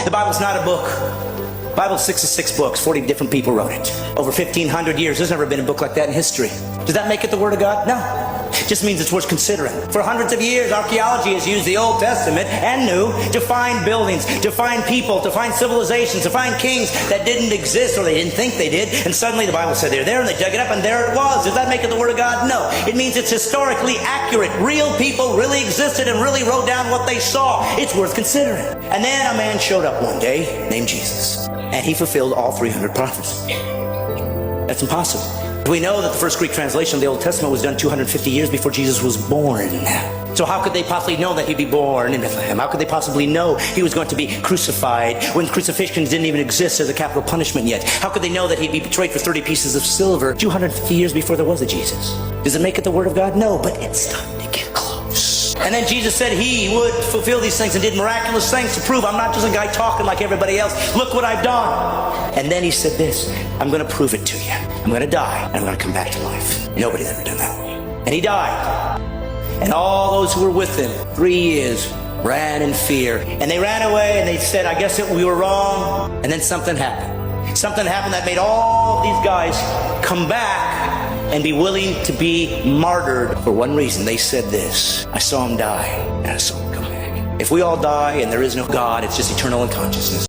The Bible's not a book. The Bible's 66 books, 40 different people wrote it. Over 1,500 years, there's never been a book like that in history. Does that make it the Word of God? No. It just means it's worth considering. For hundreds of years, archaeology has used the Old Testament and New to find buildings, to find people, to find civilizations, to find kings that didn't exist or they didn't think they did. And suddenly the Bible said they're there and they dug it up and there it was. Does that make it the Word of God? No. It means it's historically accurate. Real people really existed and really wrote down what they saw. It's worth considering. And then a man showed up one day named Jesus. And he fulfilled all 300 prophecies. That's impossible. We know that the first Greek translation of the Old Testament was done 250 years before Jesus was born. So how could they possibly know that he'd be born in Bethlehem? How could they possibly know he was going to be crucified when crucifixions didn't even exist as a capital punishment yet? How could they know that he'd be betrayed for 30 pieces of silver 250 years before there was a Jesus? Does it make it the Word of God? No, but it's starting to get close. And then Jesus said he would fulfill these things and did miraculous things to prove I'm not just a guy talking like everybody else. Look what I've done. And then he said this, I'm going to prove it to you. I'm going to die and I'm going to come back to life. Nobody's ever done that. And he died. And all those who were with him 3 years ran in fear. And they ran away and they said, I guess we were wrong. And then something happened. Something happened that made all these guys come back and be willing to be martyred for one reason. They said this, I saw him die and I saw him come back. If we all die and there is no God, it's just eternal unconsciousness.